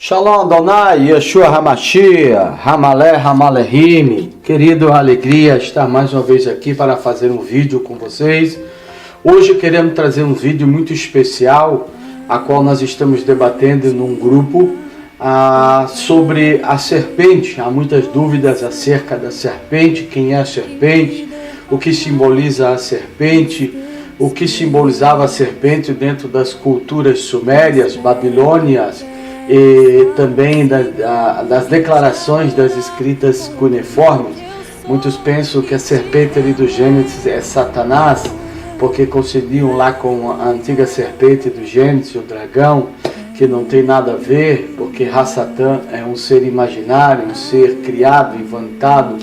Shalom Adonai, Yeshua Hamashia, Hamalé, Hamalehim. Querido, alegria estar mais uma vez aqui para fazer um vídeo com vocês. Hoje queremos trazer um vídeo muito especial, a qual nós estamos debatendo num grupo sobre a serpente. Há muitas dúvidas acerca da serpente, quem é a serpente, o que simboliza a serpente, o que simbolizava a serpente dentro das culturas sumérias, babilônias, e também das declarações das escritas cuneiformes. Muitos pensam que a serpente ali do Gênesis é Satanás, porque coincidiam lá com a antiga serpente do Gênesis, o dragão, que não tem nada a ver, porque Ra-Satã é um ser imaginário, um ser criado, inventado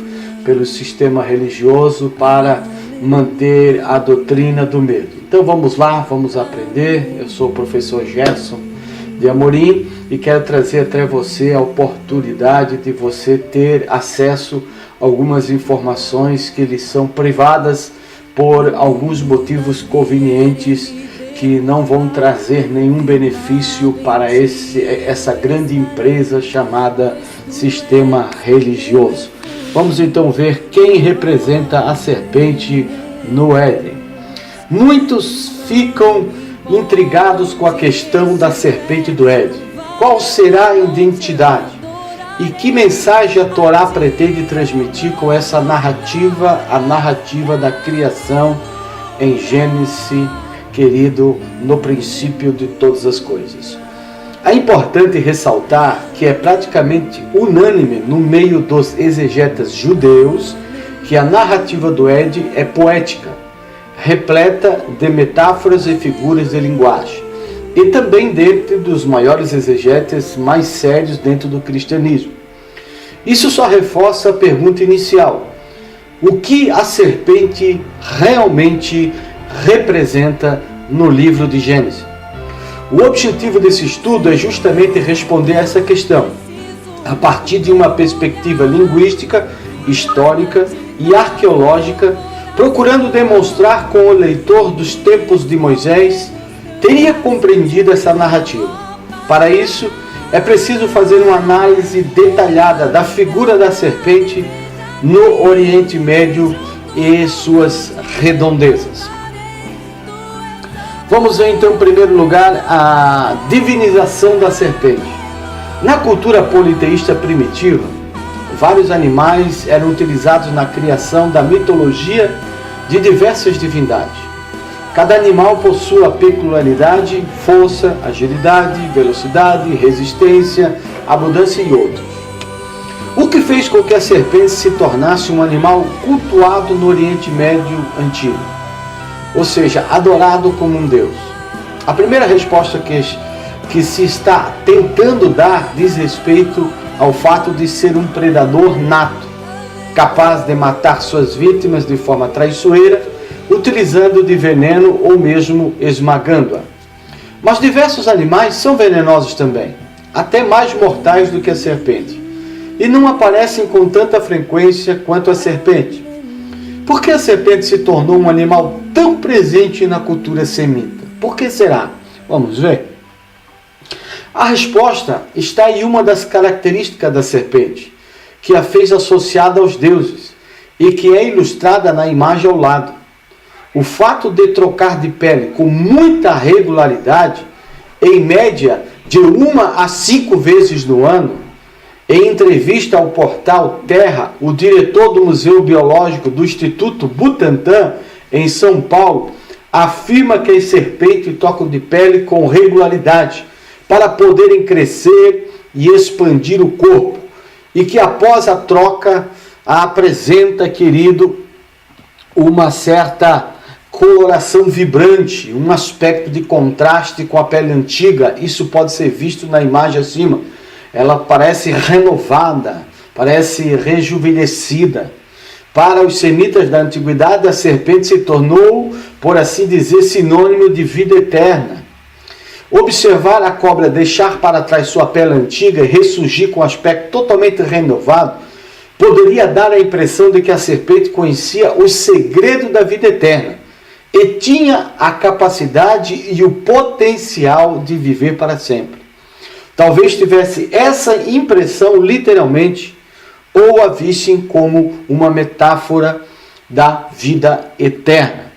pelo sistema religioso para manter a doutrina do medo. Então vamos lá, vamos aprender. Eu sou o professor Gerson de Amorim e quero trazer até você a oportunidade de você ter acesso a algumas informações que lhe são privadas por alguns motivos convenientes que não vão trazer nenhum benefício para essa grande empresa chamada sistema religioso. Vamos então ver quem representa a serpente no Éden. Muitos ficam intrigados com a questão da serpente do Éden. Qual será a identidade? E que mensagem a Torá pretende transmitir com essa narrativa, a narrativa da criação em Gênesis, querido, no princípio de todas as coisas? É importante ressaltar que é praticamente unânime no meio dos exegetas judeus que a narrativa do Éden é poética, repleta de metáforas e figuras de linguagem, e também dentro dos maiores exegetas mais sérios dentro do cristianismo. Isso só reforça a pergunta inicial: o que a serpente realmente representa no livro de Gênesis? O objetivo desse estudo é justamente responder a essa questão, a partir de uma perspectiva linguística, histórica e arqueológica, procurando demonstrar como o leitor dos tempos de Moisés teria compreendido essa narrativa. Para isso, é preciso fazer uma análise detalhada da figura da serpente no Oriente Médio e suas redondezas. Vamos ver então, em primeiro lugar, a divinização da serpente. Na cultura politeísta primitiva, vários animais eram utilizados na criação da mitologia de diversas divindades. Cada animal possui a peculiaridade, força, agilidade, velocidade, resistência, abundância e outros. O que fez com que a serpente se tornasse um animal cultuado no Oriente Médio antigo, ou seja, adorado como um deus? A primeira resposta que se está tentando dar diz respeito ao fato de ser um predador nato, capaz de matar suas vítimas de forma traiçoeira, utilizando de veneno ou mesmo esmagando-a. Mas diversos animais são venenosos também, até mais mortais do que a serpente, e não aparecem com tanta frequência quanto a serpente. Por que a serpente se tornou um animal tão presente na cultura semita? Por que será? Vamos ver. A resposta está em uma das características da serpente, que a fez associada aos deuses, e que é ilustrada na imagem ao lado. O fato de trocar de pele com muita regularidade, em média de 1 a 5 vezes no ano. Em entrevista ao portal Terra, o diretor do Museu Biológico do Instituto Butantan, em São Paulo, afirma que as serpentes trocam de pele com regularidade para poderem crescer e expandir o corpo, e que após a troca apresenta, querido, uma certa coloração vibrante, um aspecto de contraste com a pele antiga. Isso pode ser visto na imagem acima. Ela parece renovada, parece rejuvenescida. Para os semitas da antiguidade, a serpente se tornou, por assim dizer, sinônimo de vida eterna. Observar a cobra deixar para trás sua pele antiga e ressurgir com um aspecto totalmente renovado poderia dar a impressão de que a serpente conhecia o segredo da vida eterna e tinha a capacidade e o potencial de viver para sempre. talvez tivesse essa impressão literalmente, ou a vissem como uma metáfora da vida eterna.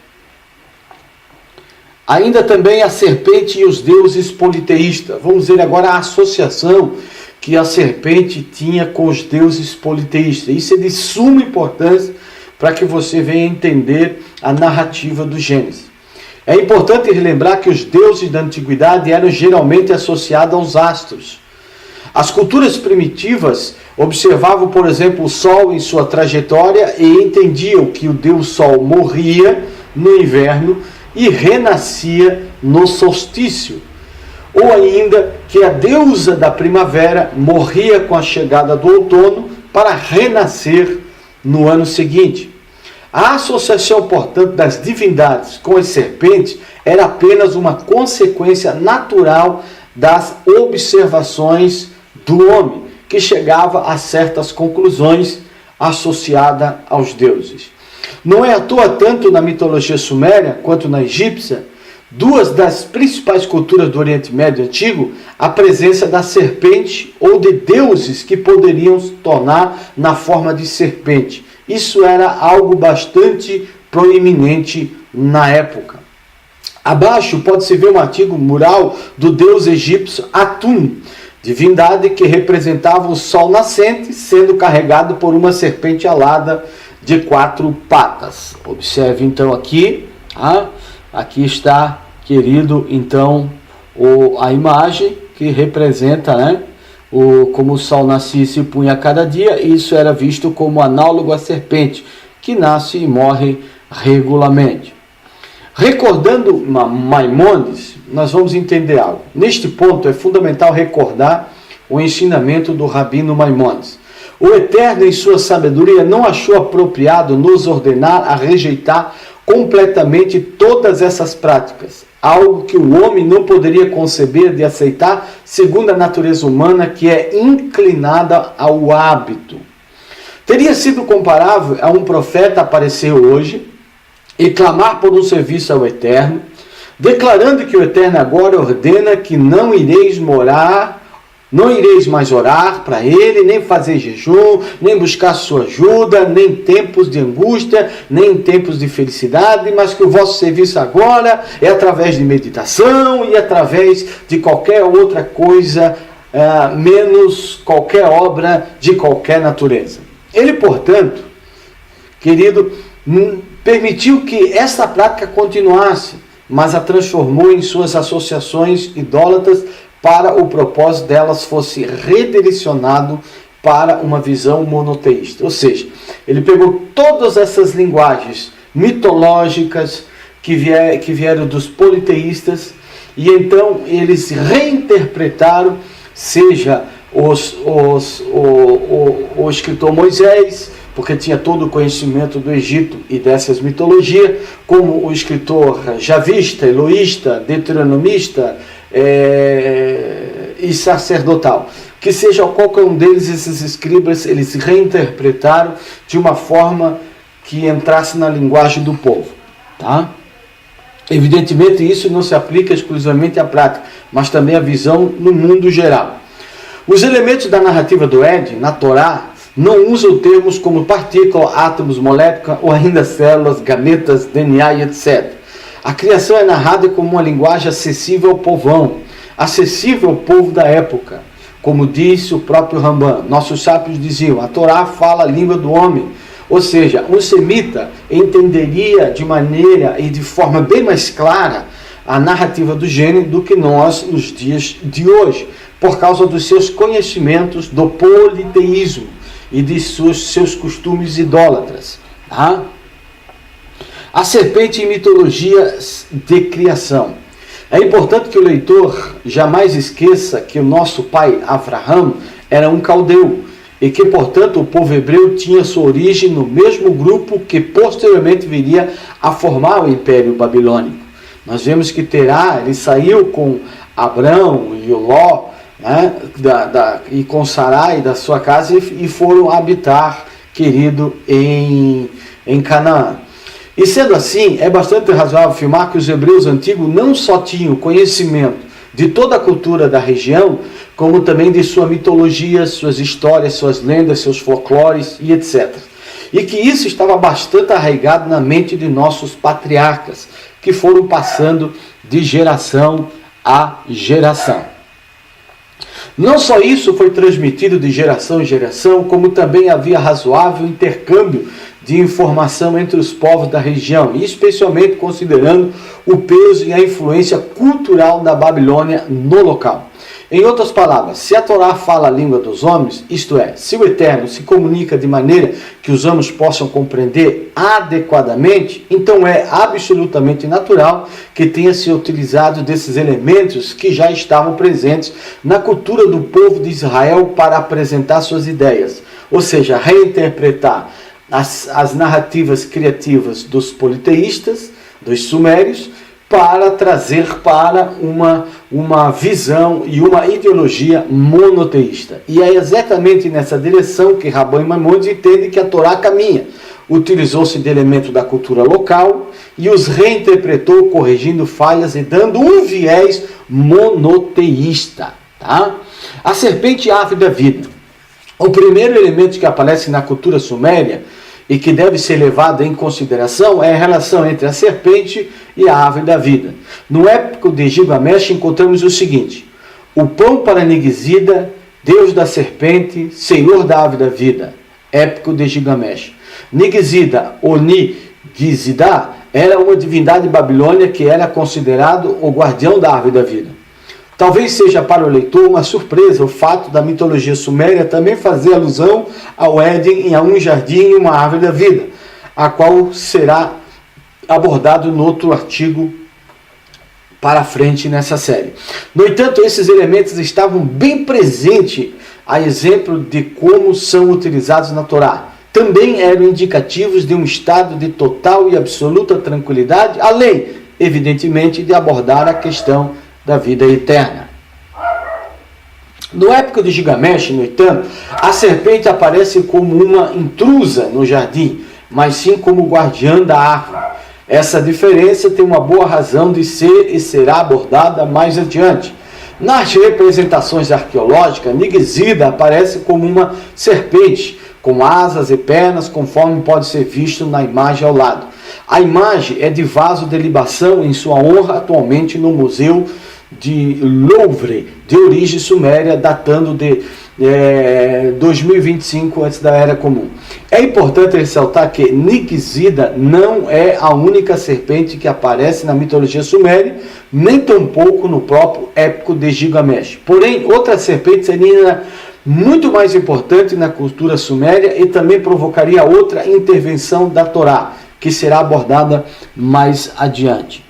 Ainda também a serpente e os deuses politeístas. Vamos ver agora a associação que a serpente tinha com os deuses politeístas. Isso é de suma importância para que você venha entender a narrativa do Gênesis. É importante relembrar que os deuses da antiguidade eram geralmente associados aos astros. As culturas primitivas observavam, por exemplo, o Sol em sua trajetória e entendiam que o Deus Sol morria no inverno e renascia no solstício. Ou ainda que a deusa da primavera morria com a chegada do outono para renascer no ano seguinte. A associação, portanto, das divindades com as serpentes era apenas uma consequência natural das observações do homem, que chegava a certas conclusões associadas aos deuses. Não é à toa, tanto na mitologia suméria quanto na egípcia, duas das principais culturas do Oriente Médio Antigo, a presença da serpente ou de deuses que poderiam se tornar na forma de serpente. Isso era algo bastante proeminente na época. Abaixo pode-se ver um antigo mural do deus egípcio Atum, divindade que representava o sol nascente, sendo carregado por uma serpente alada de 4 patas. Observe então aqui, aqui está, querido, então, a imagem que representa, como o sol nascia e se punha a cada dia. Isso era visto como análogo à serpente, que nasce e morre regularmente. Recordando Maimônides, nós vamos entender algo. Neste ponto é fundamental recordar o ensinamento do Rabino Maimônides. O Eterno, em sua sabedoria, não achou apropriado nos ordenar a rejeitar completamente todas essas práticas, algo que o homem não poderia conceber de aceitar segundo a natureza humana, que é inclinada ao hábito. Teria sido comparável a um profeta aparecer hoje e clamar por um serviço ao Eterno, declarando que o Eterno agora ordena que não ireis mais orar para ele, nem fazer jejum, nem buscar sua ajuda, nem tempos de angústia, nem tempos de felicidade, mas que o vosso serviço agora é através de meditação e através de qualquer outra coisa, menos qualquer obra de qualquer natureza. Ele, portanto, querido, permitiu que essa prática continuasse, mas a transformou em suas associações idólatras para o propósito delas fosse redirecionado para uma visão monoteísta. Ou seja, ele pegou todas essas linguagens mitológicas que vieram dos politeístas e então eles reinterpretaram, seja o escritor Moisés, porque tinha todo o conhecimento do Egito e dessas mitologias, como o escritor javista, eloísta, deuteronomista e sacerdotal. Que seja qualquer um deles, esses escribas, eles reinterpretaram de uma forma que entrasse na linguagem do povo. Tá? Evidentemente, isso não se aplica exclusivamente à prática, mas também à visão no mundo geral. Os elementos da narrativa do Éden, na Torá, não usam termos como partícula, átomos, moléculas ou ainda células, gametas, DNA e etc. A criação é narrada como uma linguagem acessível ao povão, acessível ao povo da época. Como disse o próprio Rambam, nossos sábios diziam, a Torá fala a língua do homem. Ou seja, um semita entenderia de maneira e de forma bem mais clara a narrativa do Gênesis do que nós nos dias de hoje, por causa dos seus conhecimentos do politeísmo e de seus costumes idólatras. Tá? A serpente em mitologias de criação. É importante que o leitor jamais esqueça que o nosso pai Avraham era um caldeu e que, portanto, o povo hebreu tinha sua origem no mesmo grupo que posteriormente viria a formar o Império Babilônico. Nós vemos que Terá, ele saiu com Abrão e Ló, e com Sarai da sua casa e foram habitar, querido, em Canaã. E sendo assim, é bastante razoável afirmar que os hebreus antigos não só tinham conhecimento de toda a cultura da região, como também de sua mitologia, suas histórias, suas lendas, seus folclores e etc. E que isso estava bastante arraigado na mente de nossos patriarcas, que foram passando de geração a geração. Não só isso foi transmitido de geração em geração, como também havia razoável intercâmbio de informação entre os povos da região, especialmente considerando o peso e a influência cultural da Babilônia no local. Em outras palavras, se a Torá fala a língua dos homens, isto é, se o Eterno se comunica de maneira que os homens possam compreender adequadamente, então é absolutamente natural que tenha se utilizado desses elementos que já estavam presentes na cultura do povo de Israel para apresentar suas ideias, ou seja, reinterpretar as narrativas criativas dos politeístas, dos sumérios, para trazer para uma visão e uma ideologia monoteísta. E é exatamente nessa direção que Rabban Maimônides entende que a Torá caminha. Utilizou-se de elementos da cultura local e os reinterpretou, corrigindo falhas e dando um viés monoteísta. Tá? A serpente e a árvore da vida. O primeiro elemento que aparece na cultura suméria e que deve ser levado em consideração é a relação entre a serpente e a árvore da vida. No épico de Gilgamesh encontramos o seguinte: o pão para Nigizida, deus da serpente, senhor da árvore da vida. Épico de Gilgamesh. Nigizida, ou Nigizida, era uma divindade babilônica que era considerado o guardião da árvore da vida. Talvez seja para o leitor uma surpresa o fato da mitologia suméria também fazer alusão ao Éden, a um jardim e uma árvore da vida, a qual será abordado no outro artigo para frente nessa série. No entanto, esses elementos estavam bem presentes, a exemplo de como são utilizados na Torá. Também eram indicativos de um estado de total e absoluta tranquilidade, além, evidentemente, de abordar a questão da vida eterna. No épico de Gilgamesh, no entanto, a serpente aparece como uma intrusa no jardim, mas sim como guardiã da árvore. Essa diferença tem uma boa razão de ser e será abordada mais adiante. Nas representações arqueológicas, Nigizida aparece como uma serpente, com asas e pernas, conforme pode ser visto na imagem ao lado. A imagem é de vaso de libação em sua honra, atualmente no Museu de Louvre, de origem suméria, datando de 2025 antes da Era Comum. É importante ressaltar que Nigizida não é a única serpente que aparece na mitologia suméria, nem tampouco no próprio épico de Gilgamesh. Porém, outra serpente seria muito mais importante na cultura suméria e também provocaria outra intervenção da Torá, que será abordada mais adiante.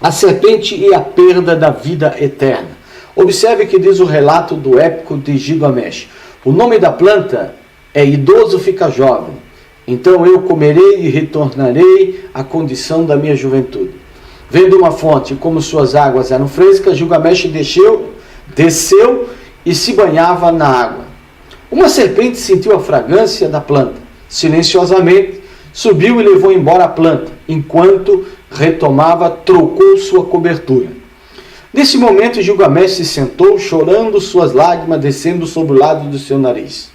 A serpente e a perda da vida eterna. Observe que diz o relato do épico de Gilgamesh. O nome da planta é idoso fica jovem. Então eu comerei e retornarei à condição da minha juventude. Vendo uma fonte como suas águas eram frescas, Gilgamesh desceu e se banhava na água. Uma serpente sentiu a fragrância da planta. Silenciosamente, subiu e levou embora a planta. Enquanto retomava, trocou sua cobertura. Nesse momento, Gilgamesh se sentou, chorando, suas lágrimas descendo sobre o lado do seu nariz.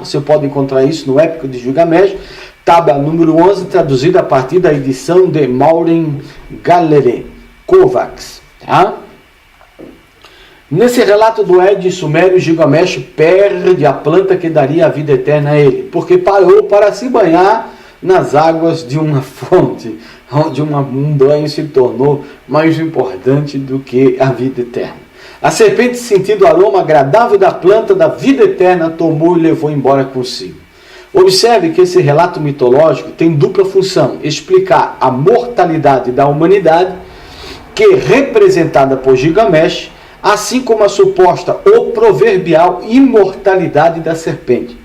Você pode encontrar isso no épico de Gilgamesh, tábua número 11, traduzida a partir da edição de Maureen Gallery, Kovacs. Nesse relato do Éden sumério, Gilgamesh perde a planta que daria a vida eterna a ele, porque parou para se banhar nas águas de uma fonte, onde um banho se tornou mais importante do que a vida eterna. A serpente, sentindo o aroma agradável da planta da vida eterna, tomou e levou embora consigo. Observe que esse relato mitológico tem dupla função: explicar a mortalidade da humanidade, que é representada por Gilgamesh, assim como a suposta ou proverbial imortalidade da serpente.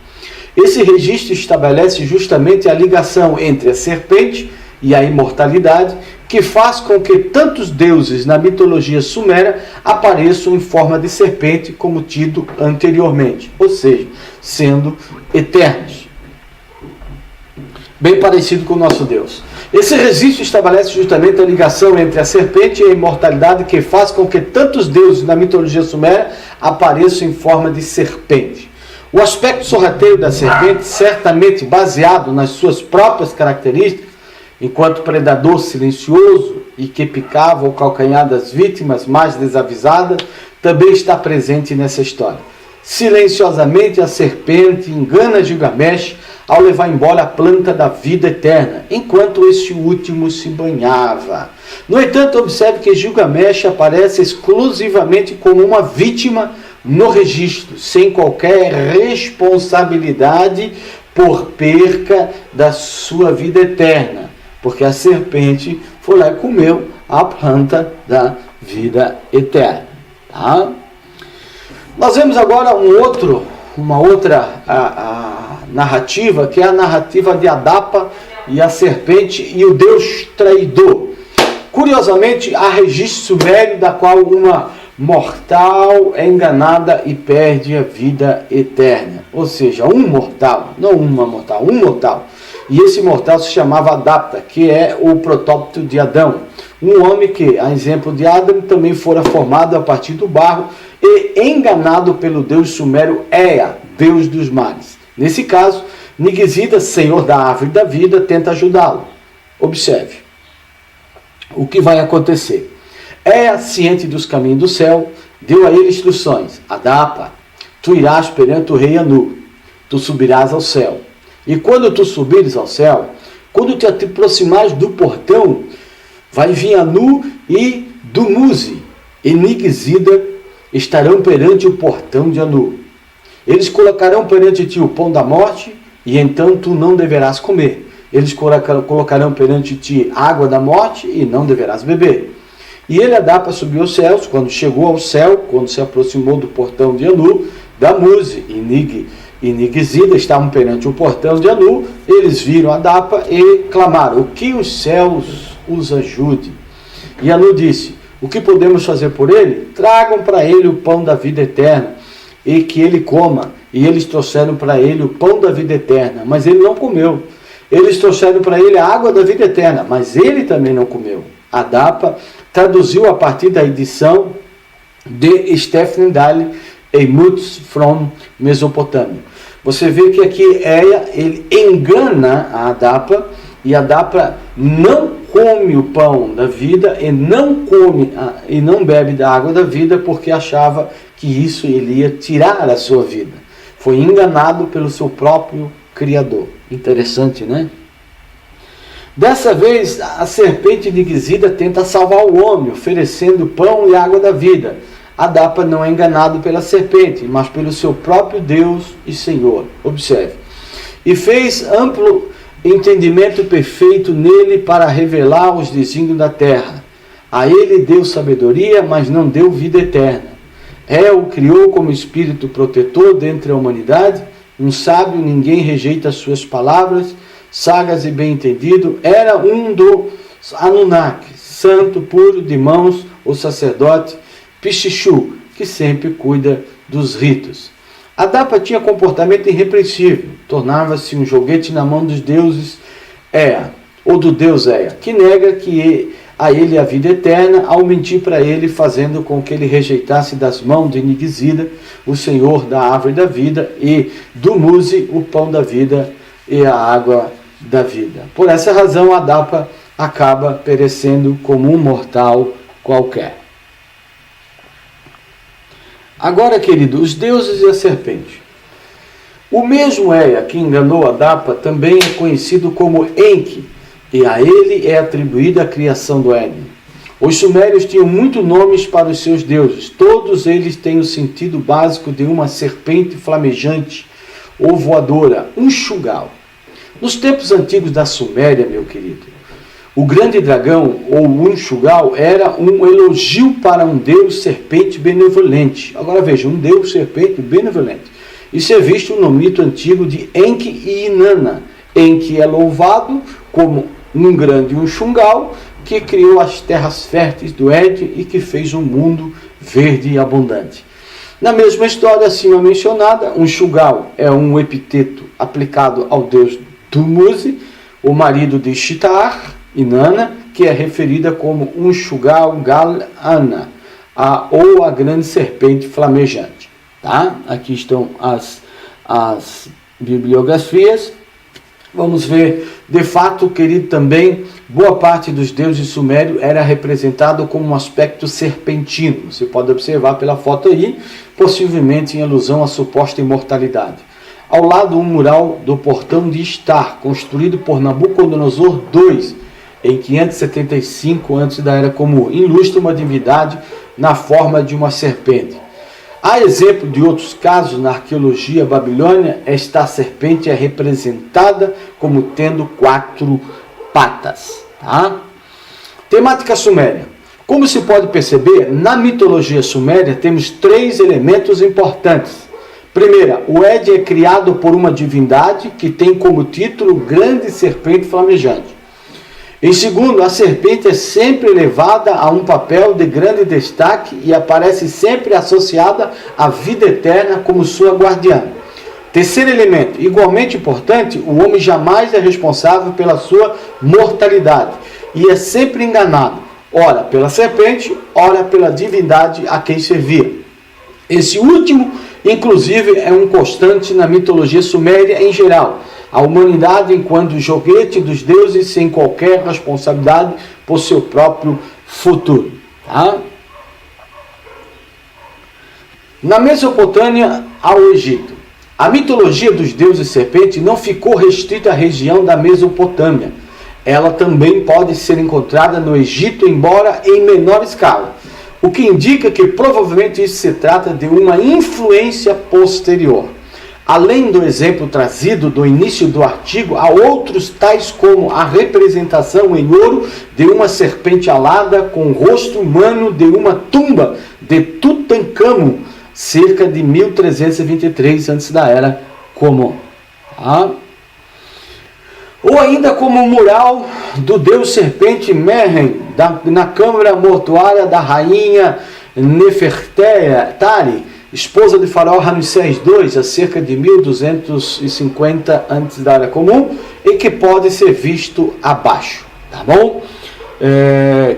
Esse registro estabelece justamente a ligação entre a serpente e a imortalidade, que faz com que tantos deuses na mitologia suméria apareçam em forma de serpente, como tido anteriormente, ou seja, sendo eternos. Bem parecido com o nosso Deus. Esse registro estabelece justamente a ligação entre a serpente e a imortalidade que faz com que tantos deuses na mitologia suméria apareçam em forma de serpente. O aspecto sorrateiro da serpente, certamente baseado nas suas próprias características, enquanto predador silencioso e que picava o calcanhar das vítimas mais desavisadas, também está presente nessa história. Silenciosamente a serpente engana Gilgamesh ao levar embora a planta da vida eterna, enquanto este último se banhava. No entanto, observe que Gilgamesh aparece exclusivamente como uma vítima no registro, sem qualquer responsabilidade por perca da sua vida eterna, porque a serpente foi lá e comeu a planta da vida eterna. Tá? Nós vemos agora uma outra narrativa, que é a narrativa de Adapa e a serpente e o Deus traidor. Curiosamente, há registro sumério da qual uma mortal é enganada e perde a vida eterna. Ou seja, um mortal, não uma mortal, um mortal. E esse mortal se chamava Adapta, que é o protótipo de Adão. Um homem que, a exemplo de Adão, também fora formado a partir do barro e enganado pelo deus sumério Ea, deus dos mares. Nesse caso, Nigizida, senhor da árvore da vida, tenta ajudá-lo. Observe o que vai acontecer. Ea, ciente dos caminhos do céu, deu a ele instruções. Adapa, tu irás perante o rei Anu, tu subirás ao céu. E quando tu subires ao céu, quando te aproximares do portão, vai vir Anu e Dumuzi e Nigizida estarão perante o portão de Anu. Eles colocarão perante ti o pão da morte, e então tu não deverás comer. Eles colocarão perante ti água da morte, e não deverás beber. E ele, Adapa, subiu aos céus. Quando chegou ao céu, quando se aproximou do portão de Anu, Dumuzi e Nigizida estavam perante o portão de Anu. Eles viram Adapa e clamaram: que os céus os ajude. E Anu disse: o que podemos fazer por ele? Tragam para ele o pão da vida eterna, e que ele coma. E eles trouxeram para ele o pão da vida eterna, mas ele não comeu. Eles trouxeram para ele a água da vida eterna, mas ele também não comeu. Adapa traduziu a partir da edição de Stephen Dale Eimuts from Mesopotâmia. Você vê que aqui ele engana a Adapa, e Adapa não come o pão da vida e não bebe da água da vida, porque achava que isso ele ia tirar a sua vida. Foi enganado pelo seu próprio Criador. Interessante, né? Dessa vez, a serpente Nigizida tenta salvar o homem, oferecendo pão e água da vida. Adapa não é enganado pela serpente, mas pelo seu próprio Deus e Senhor. Observe. E fez amplo entendimento perfeito nele para revelar os desígnios da terra. A ele deu sabedoria, mas não deu vida eterna. O criou como espírito protetor dentre a humanidade. Um sábio, ninguém rejeita as suas palavras. Sagaz e bem entendido, era um dos Anunnaki, santo, puro, de mãos, o sacerdote Pichichu, que sempre cuida dos ritos. Adapa tinha comportamento irrepreensível, tornava-se um joguete na mão dos deuses Ea, ou do deus Ea, que nega que a ele a vida eterna, ao mentir para ele, fazendo com que ele rejeitasse das mãos de Nigizida, o senhor da árvore da vida, e Dumuzi, o pão da vida e a água da vida. Por essa razão, Adapa acaba perecendo como um mortal qualquer. Agora, querido, os deuses e a serpente. O mesmo Ea que enganou Adapa também é conhecido como Enki, e a ele é atribuída a criação do Éden. Os sumérios tinham muitos nomes para os seus deuses. Todos eles têm o sentido básico de uma serpente flamejante ou voadora, um Shugal. Nos tempos antigos da Suméria, meu querido, o grande dragão, ou Unshugal, era um elogio para um deus serpente benevolente. Agora veja, um deus serpente benevolente. Isso é visto no mito antigo de Enki e Inanna. Enki é louvado como um grande Unshugal que criou as terras férteis do Éden e que fez um mundo verde e abundante. Na mesma história acima mencionada, Unshugal é um epíteto aplicado ao deus Dumuzi, o marido de Ishtar, Inanna, que é referida como Unshugal-Gal-Ana, ou a grande serpente flamejante. Tá? Aqui estão as bibliografias. Vamos ver, de fato, querido, também, boa parte dos deuses sumérios era representado como um aspecto serpentino. Você pode observar pela foto aí, possivelmente em alusão à suposta imortalidade. Ao lado, um mural do portão de Istar, construído por Nabucodonosor II, em 575 a.C. da Era Comum, ilustra uma divindade na forma de uma serpente. Há exemplo de outros casos na arqueologia babilônia. Esta serpente é representada como tendo 4 patas. Tá? Temática suméria. Como se pode perceber, na mitologia suméria temos 3 elementos importantes. Primeira, o Ed é criado por uma divindade que tem como título Grande Serpente Flamejante. Em segundo, a serpente é sempre levada a um papel de grande destaque e aparece sempre associada à vida eterna como sua guardiã. Terceiro elemento, igualmente importante, o homem jamais é responsável pela sua mortalidade e é sempre enganado, ora pela serpente, ora pela divindade a quem servia. Esse último, inclusive, é um constante na mitologia suméria em geral. A humanidade enquanto joguete dos deuses sem qualquer responsabilidade por seu próprio futuro. Tá? Na Mesopotâmia ao Egito. A mitologia dos deuses serpente não ficou restrita à região da Mesopotâmia. Ela também pode ser encontrada no Egito, embora em menor escala. O que indica que provavelmente isso se trata de uma influência posterior. Além do exemplo trazido do início do artigo, há outros tais como a representação em ouro de uma serpente alada com o rosto humano de uma tumba de Tutankhamon, cerca de 1323 antes da Era Comum. Tá? Ou ainda como o mural do deus serpente Mehen, na câmara mortuária da rainha Nefertari, esposa de faraó Ramsés II, a cerca de 1250 antes da Era Comum, e que pode ser visto abaixo. Tá bom?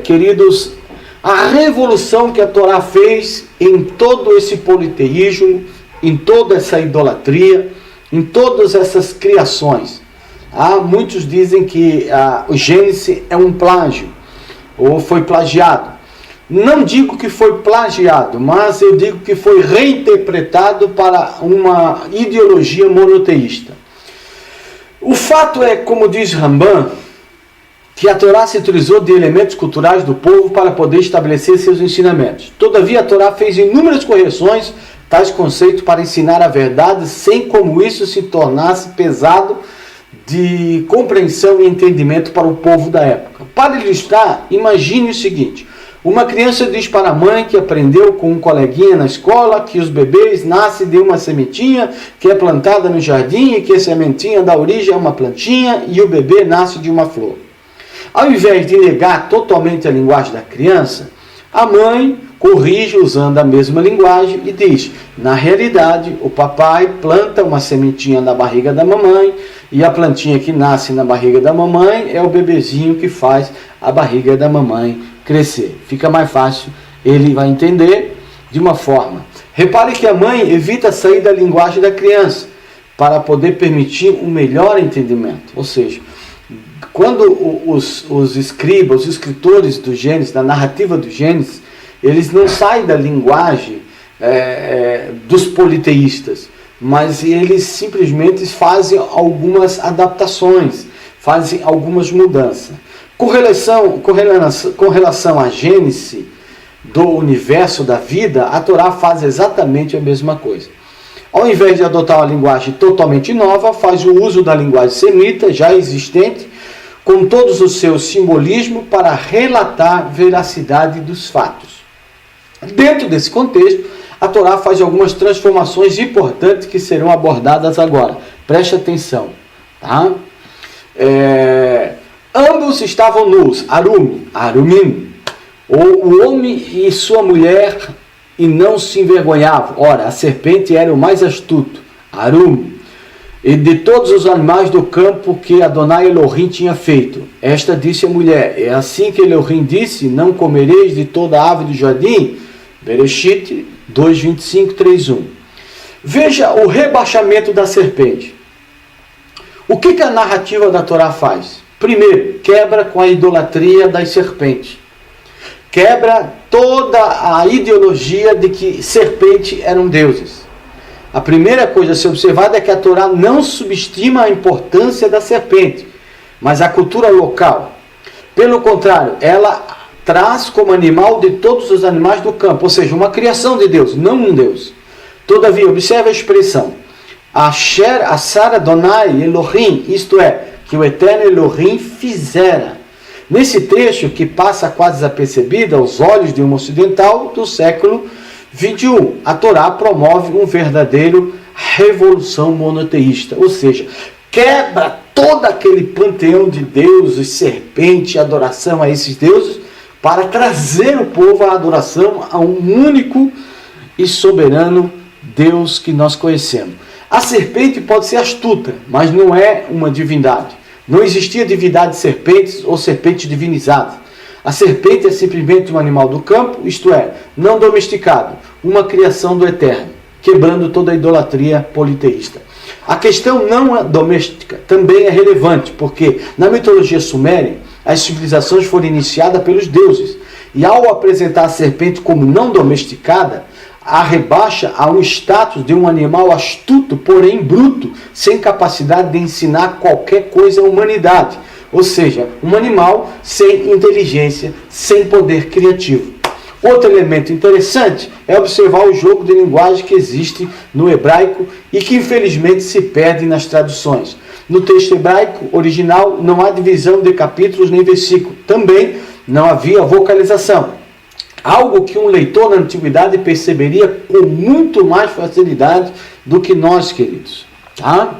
Queridos, a revolução que a Torá fez em todo esse politeísmo, em toda essa idolatria, em todas essas criações. Muitos dizem que o Gênesis é um plágio, ou foi plagiado. Não digo que foi plagiado, mas eu digo que foi reinterpretado para uma ideologia monoteísta. O fato é, como diz Rambam, que a Torá se utilizou de elementos culturais do povo para poder estabelecer seus ensinamentos. Todavia, a Torá fez inúmeras correções tais conceitos para ensinar a verdade, sem como isso se tornasse pesado de compreensão e entendimento para o povo da época. Para ilustrar, imagine o seguinte: uma criança diz para a mãe que aprendeu com um coleguinha na escola que os bebês nascem de uma sementinha que é plantada no jardim e que a sementinha dá origem a uma plantinha e o bebê nasce de uma flor. Ao invés de negar totalmente a linguagem da criança, a mãe corrige usando a mesma linguagem e diz: na realidade, o papai planta uma sementinha na barriga da mamãe e a plantinha que nasce na barriga da mamãe é o bebezinho que faz a barriga da mamãe crescer. Fica mais fácil, ele vai entender de uma forma. Repare que a mãe evita sair da linguagem da criança para poder permitir um melhor entendimento. Ou seja, quando os escribas, os escritores do Gênesis, da narrativa do Gênesis, eles não saem da linguagem dos politeístas, mas eles simplesmente fazem algumas adaptações, fazem algumas mudanças. Com relação à Gênesis do universo da vida, a Torá faz exatamente a mesma coisa. Ao invés de adotar uma linguagem totalmente nova, faz o uso da linguagem semita, já existente, com todos os seus simbolismos para relatar a veracidade dos fatos. Dentro desse contexto, a Torá faz algumas transformações importantes que serão abordadas agora. Preste atenção. Tá? Ambos estavam nus, arumim, ou o homem e sua mulher, e não se envergonhavam. Ora, a serpente era o mais astuto, arum. e de todos os animais do campo que Adonai Elohim tinha feito. Esta disse a mulher: é assim que Elohim disse, não comereis de toda ave do jardim? Bereshit 2:25, 3:1. Veja o rebaixamento da serpente. O que a narrativa da Torá faz? Primeiro, quebra com a idolatria das serpentes. Quebra toda a ideologia de que serpentes eram deuses. A primeira coisa a ser observada é que a Torá não subestima a importância da serpente, mas a cultura local. Pelo contrário, ela traz como animal de todos os animais do campo, ou seja, uma criação de Deus, não um Deus. Todavia, observe a expressão: Asher Asar Adonai Elohim, isto é, que o eterno Elohim fizera. Nesse trecho, que passa quase desapercebida aos olhos de um ocidental do século 21, a Torá promove um verdadeiro revolução monoteísta, ou seja, quebra todo aquele panteão de deuses, serpente, adoração a esses deuses, para trazer o povo à adoração a um único e soberano Deus que nós conhecemos. A serpente pode ser astuta, mas não é uma divindade. Não existia divindade de serpentes ou serpente divinizada. A serpente é simplesmente um animal do campo, isto é, não domesticado, uma criação do Eterno, quebrando toda a idolatria politeísta. A questão não doméstica também é relevante, porque na mitologia suméria, as civilizações foram iniciadas pelos deuses, e ao apresentar a serpente como não domesticada, a rebaixa a um status de um animal astuto, porém bruto, sem capacidade de ensinar qualquer coisa à humanidade. Ou seja, um animal sem inteligência, sem poder criativo. Outro elemento interessante é observar o jogo de linguagem que existe no hebraico e que infelizmente se perde nas traduções. No texto hebraico original não há divisão de capítulos nem versículos. Também não havia vocalização. Algo que um leitor na antiguidade perceberia com muito mais facilidade do que nós, queridos. Tá?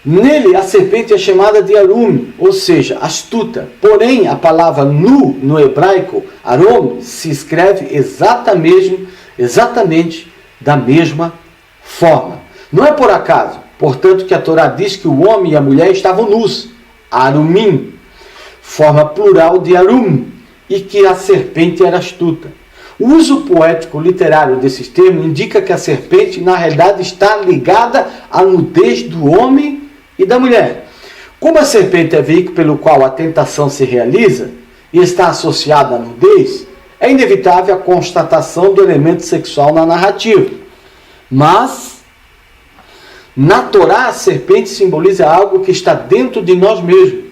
Nele, a serpente é chamada de Arum, ou seja, astuta. Porém, a palavra nu, no hebraico, Arum, se escreve exatamente da mesma forma. Não é por acaso, portanto, que a Torá diz que o homem e a mulher estavam nus, Arumim, forma plural de Arum, e que a serpente era astuta. O uso poético literário desses termos indica que a serpente, na realidade, está ligada à nudez do homem e da mulher. Como a serpente é veículo pelo qual a tentação se realiza e está associada à nudez, é inevitável a constatação do elemento sexual na narrativa. Mas, na Torá, a serpente simboliza algo que está dentro de nós mesmos.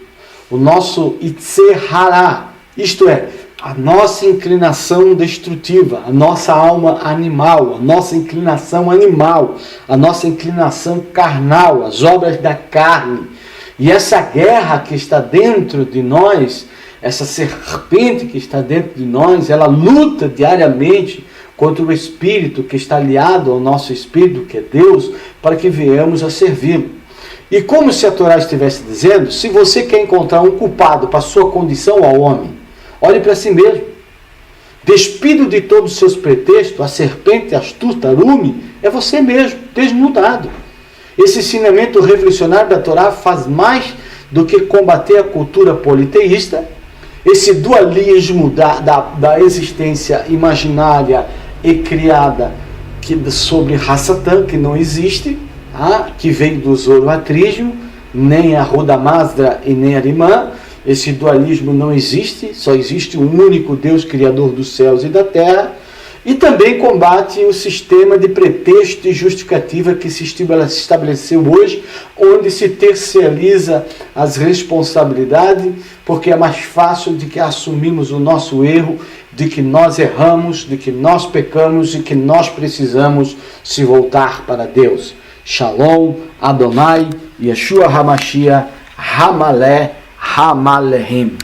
O nosso Yetzer Hara, isto é, a nossa inclinação destrutiva, a nossa alma animal, a nossa inclinação animal, a nossa inclinação carnal, as obras da carne. E essa guerra que está dentro de nós, essa serpente que está dentro de nós, ela luta diariamente contra o Espírito que está aliado ao nosso Espírito, que é Deus, para que venhamos a servi-lo. E como se a Torá estivesse dizendo, se você quer encontrar um culpado para a sua condição ao homem, olhe para si mesmo. Despido de todos os seus pretextos, a serpente astuta, Arume, é você mesmo, desnudado. Esse ensinamento revolucionário da Torá faz mais do que combater a cultura politeísta, esse dualismo da existência imaginária e criada sobre Hassatan, que não existe, que veio do zoroatrismo, nem a Roda Mazda e nem a Arimã. Esse dualismo não existe, só existe um único Deus, Criador dos céus e da terra. E também combate o sistema de pretexto e justificativa que se estabeleceu hoje, onde se terceiriza as responsabilidades, porque é mais fácil de que assumimos o nosso erro, de que nós erramos, de que nós pecamos e que nós precisamos se voltar para Deus. Shalom, Adonai, Yeshua HaMashiach, Hamaleh, Hamalehim.